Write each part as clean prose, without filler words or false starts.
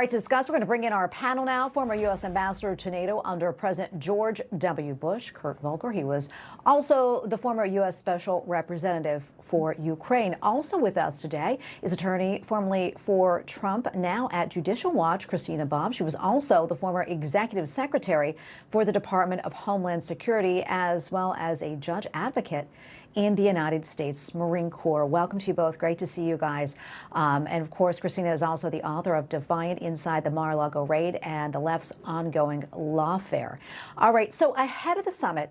All right, to discuss, we're going to bring in our panel now. Former U.S. Ambassador to NATO under President George W. Bush, Kurt Volker. He was also the former U.S. Special Representative for Ukraine. Also with us today is attorney formerly for Trump, now at Judicial Watch, Christina Bobb. She was also the former Executive Secretary for the Department of Homeland Security, as well as a judge advocate in the United States Marine Corps. Welcome to you both. Great to see you guys. And of course, Christina is also the author of Defiant Inside the Mar-a-Lago Raid and the Left's Ongoing Lawfare. All right, so ahead of the summit,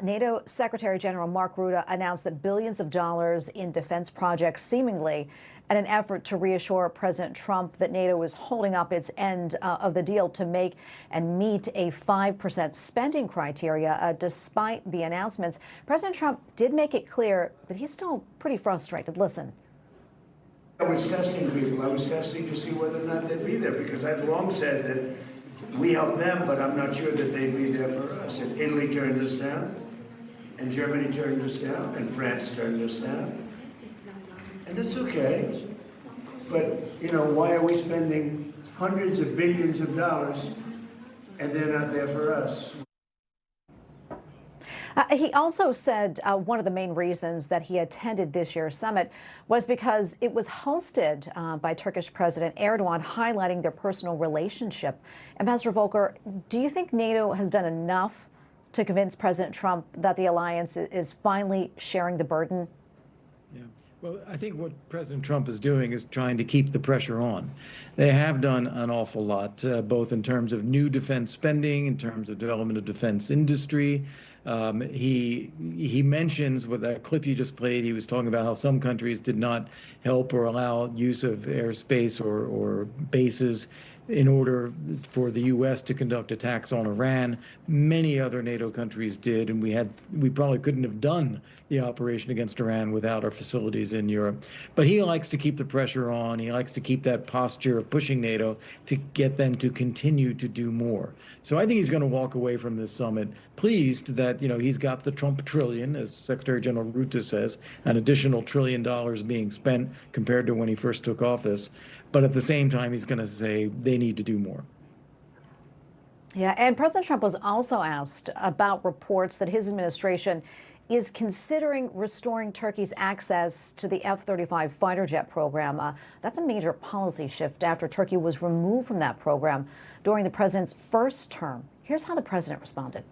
NATO Secretary General Mark Rutte announced that billions of dollars in defense projects, seemingly in an effort to reassure President Trump that NATO is holding up its end of the deal to make and meet a 5% spending criteria. Despite the announcements, President Trump did make it clear that he's still pretty frustrated. Listen. I was testing people. I was testing to see whether or not they'd be there, because I've long said that we help them, but I'm not sure that they'd be there for us. And Italy turned us down, and Germany turned us down, and France turned us down. And it's okay, but, you know, why are we spending hundreds of billions of dollars and they're not there for us? He also said one of the main reasons that he attended this year's summit was because it was hosted by Turkish President Erdogan, highlighting their personal relationship. Ambassador Volker, do you think NATO has done enough to convince President Trump that the alliance is finally sharing the burden? Yeah. Well, I think what President Trump is doing is trying to keep the pressure on. They have done an awful lot, both in terms of new defense spending, in terms of development of defense industry. He mentions with that clip you just played, he was talking about how some countries did not help or allow use of airspace or bases in order for the U.S. to conduct attacks on Iran. Many other NATO countries did, and we probably couldn't have done the operation against Iran without our facilities in Europe. But he likes to keep the pressure on. He likes to keep that posture of pushing NATO to get them to continue to do more. So I think he's going to walk away from this summit pleased that, you know, he's got the Trump trillion, as Secretary General Rutte says, an additional $1 trillion being spent compared to when he first took office. But at the same time, he's going to say they need to do more. Yeah, and President Trump was also asked about reports that his administration is considering restoring Turkey's access to the F-35 fighter jet program. That's a major policy shift after Turkey was removed from that program during the president's first term. Here's how the president responded.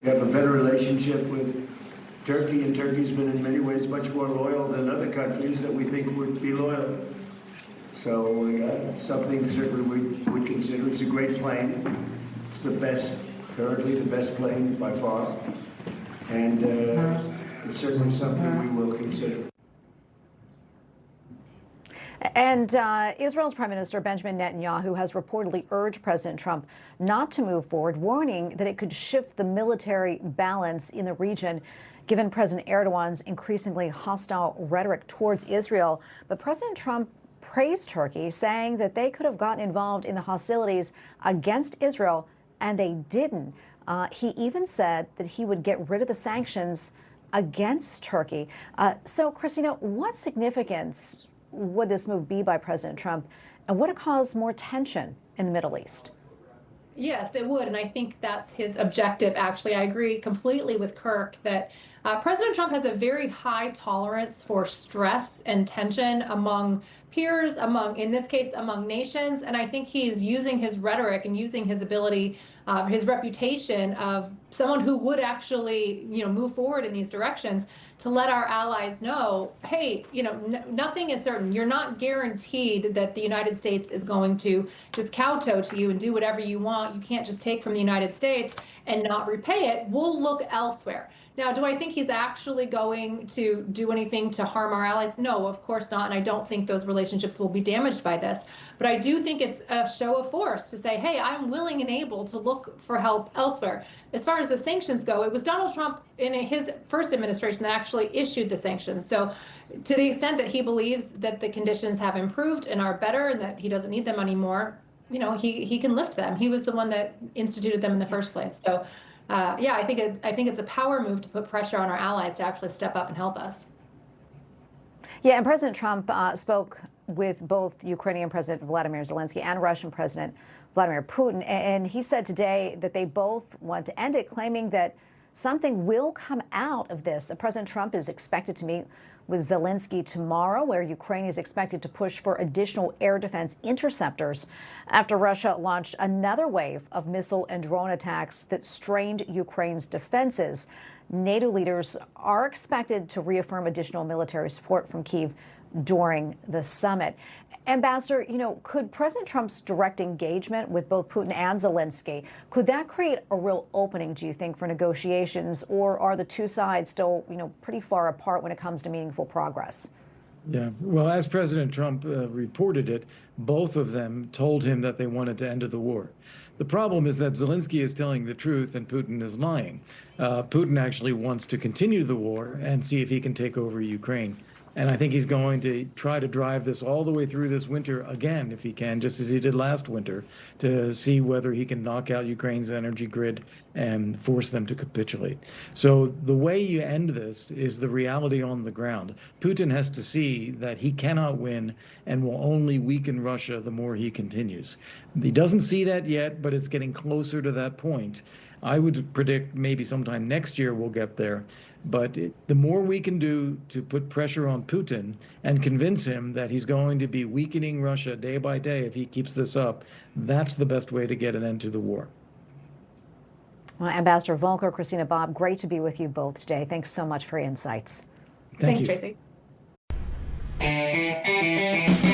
We have a better relationship with Turkey, and Turkey's been in many ways much more loyal than other countries that we think would be loyal. So something certainly we would consider. It's a great plane. It's the best, currently the best plane by far. And it's certainly something we will consider. And Israel's Prime Minister Benjamin Netanyahu has reportedly urged President Trump not to move forward, warning that it could shift the military balance in the region, given President Erdogan's increasingly hostile rhetoric towards Israel. But President Trump praised Turkey, saying that they could have gotten involved in the hostilities against Israel, and they didn't. He even said that he would get rid of the sanctions against Turkey. So, Christina, what significance would this move be by President Trump, and would it cause more tension in the Middle East? Yes, it would, and I think that's his objective, actually. I agree completely with Kirk that President Trump has a very high tolerance for stress and tension among peers, in this case, among nations, and I think he's using his rhetoric and using his ability, his reputation of someone who would actually, move forward in these directions to let our allies know, hey, nothing is certain. You're not guaranteed that the United States is going to just kowtow to you and do whatever you want. You can't just take from the United States and not repay it. We'll look elsewhere. Now, do I think he's actually going to do anything to harm our allies? No, of course not. And I don't think those relationships will be damaged by this. But I do think it's a show of force to say, hey, I'm willing and able to look for help elsewhere. As far as the sanctions go, it was Donald Trump in his first administration that actually issued the sanctions. So to the extent that he believes that the conditions have improved and are better and that he doesn't need them anymore, he can lift them. He was the one that instituted them in the first place. So yeah, I think it's a power move to put pressure on our allies to actually step up and help us. Yeah, and President Trump spoke with both Ukrainian President Vladimir Zelensky and Russian President Vladimir Putin. And he said today that they both want to end it, claiming that something will come out of this. President Trump is expected to meet with Zelensky tomorrow, where Ukraine is expected to push for additional air defense interceptors after Russia launched another wave of missile and drone attacks that strained Ukraine's defenses. NATO leaders are expected to reaffirm additional military support from Kyiv during the summit. Ambassador, could President Trump's direct engagement with both Putin and Zelensky, could that create a real opening, do you think, for negotiations, or are the two sides still, pretty far apart when it comes to meaningful progress? Yeah, well, as President Trump reported it, both of them told him that they wanted to end the war. The problem is that Zelensky is telling the truth and Putin is lying. Putin actually wants to continue the war and see if he can take over Ukraine. And I think he's going to try to drive this all the way through this winter again, if he can, just as he did last winter, to see whether he can knock out Ukraine's energy grid and force them to capitulate. So the way you end this is the reality on the ground. Putin has to see that he cannot win and will only weaken Russia the more he continues. He doesn't see that yet, but it's getting closer to that point. I would predict maybe sometime next year we'll get there. But the more we can do to put pressure on Putin and convince him that he's going to be weakening Russia day by day if he keeps this up, that's the best way to get an end to the war. Well, Ambassador Volker, Christina Bobb, great to be with you both today. Thanks so much for your insights. Thanks, Thank you. Tracy.